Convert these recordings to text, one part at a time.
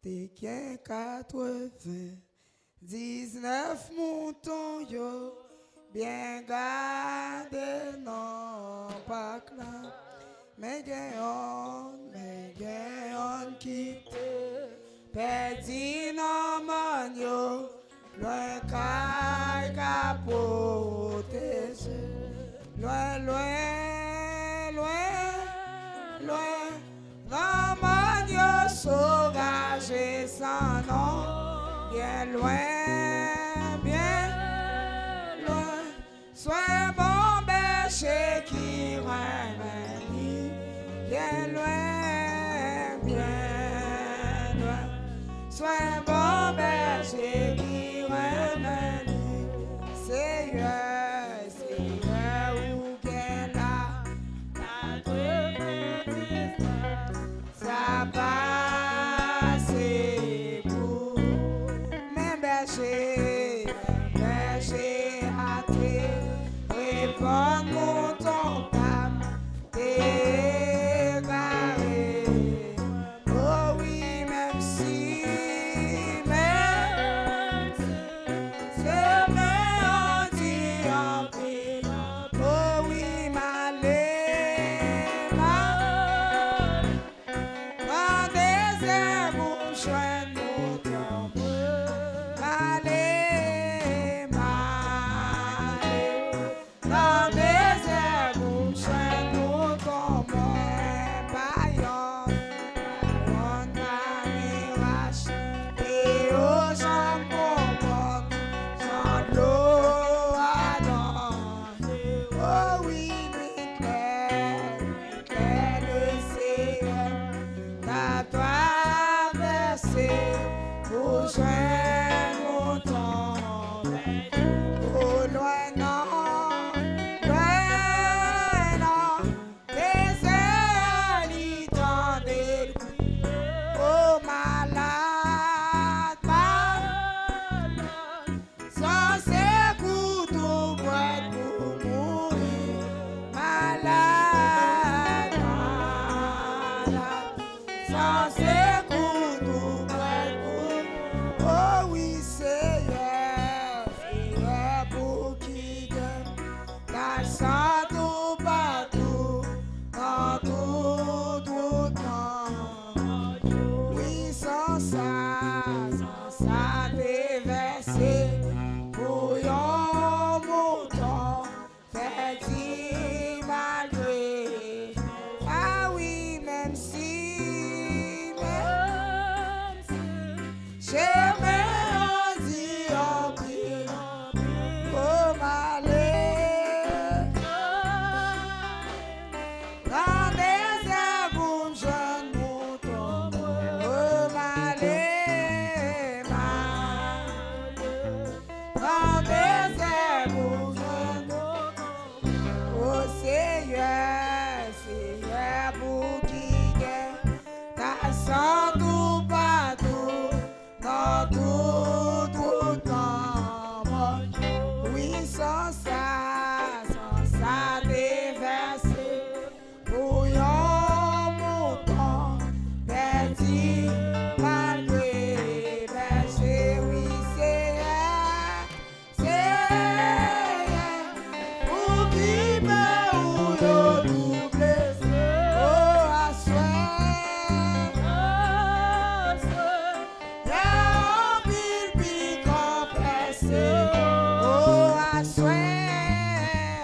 T'es qu'un 99 moutons, yo, bien gardé, non, pas clair. Mais gagnons qui te perdu, non, mon yo, loin caille capoté, loin, loin, loin, loin, non, mon yo, sauvage et sans nom, bien loin, bien loin, sois bon berger qui ramène, bien loin, sois bon berger qui ramène, Seigneur, Seigneur, où qu'elle a, ça passe pour mes bergers, à tes répondre mon ton âme, t'es garé. Oh oui, même si, c'est mais on dit en paix. Oh oui, dans des airs où joignent nos tombes, dans des airs où joignent nos tombes, baillons, mirage, et aux gens bonbons, sans l'eau à oh oui, clair, le Seigneur t'a traversé pour joindre mon temps. Oh loin, non, les ailes y tendaient. Oh malade, sans ses couteaux boîte pour mourir. Malade, sans ses couteaux boîte pour mourir. Oh oui, Seigneur, pour qui gagne, car sans tout partout, dans tout temps. Oui, sans ça déversé pour yon mouton, fait-il malgré. Ah oui, même si, j'ai même dit en prie, oh malheur, dans des airs où jeune mouton, oh malheur, dans des airs où jeune mouton, oh Seigneur, Seigneur, pour qui gagne, t'as sans tout partout, dans tout temps. Oui, sans ça déversé pour yon mouton, perdu malgré berger. Oui, c'est pour qui meurt ou yon double. Oh, à souhait, y'a un bilbi compressé. Oh, à souhait,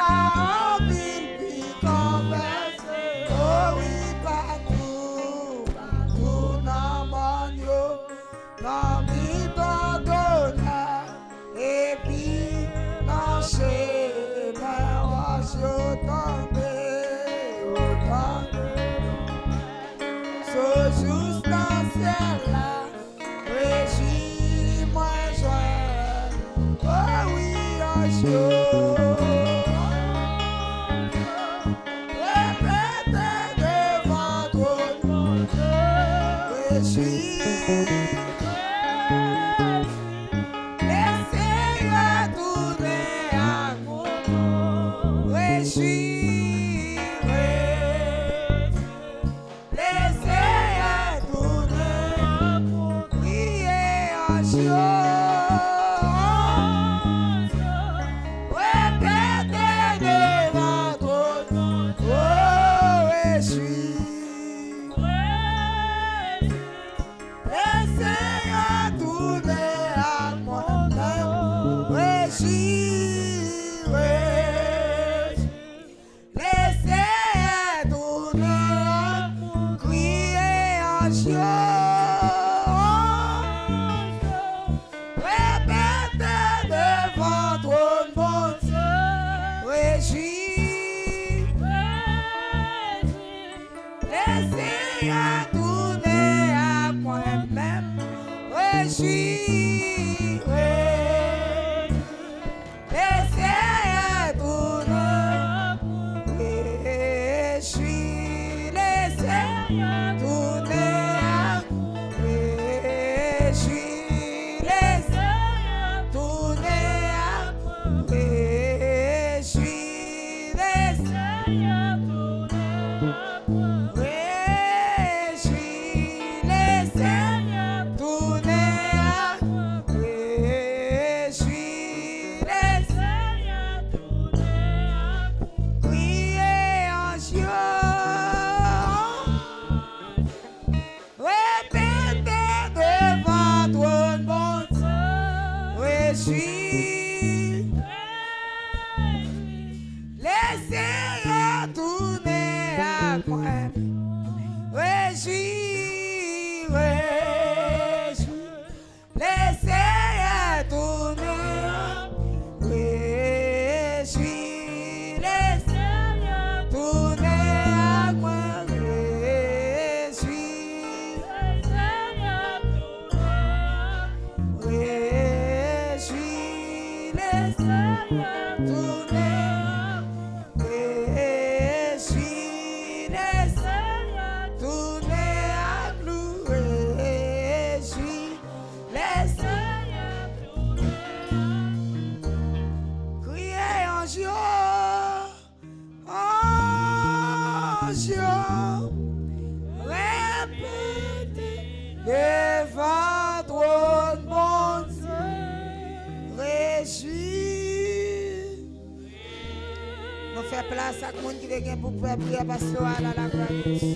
un bilbi compressé. Oh oui, partout, dans mon yo, dans mi donneur, et puis dans chez moi, yo tombé, so juste dans ciel là, régis moi joie. Oh oui, oh yo. Répétez devant ton régis. Laissez-le tourner à moi. Régis. Laissez Place à monde qui vient pour faire prier pastorale à la grâce.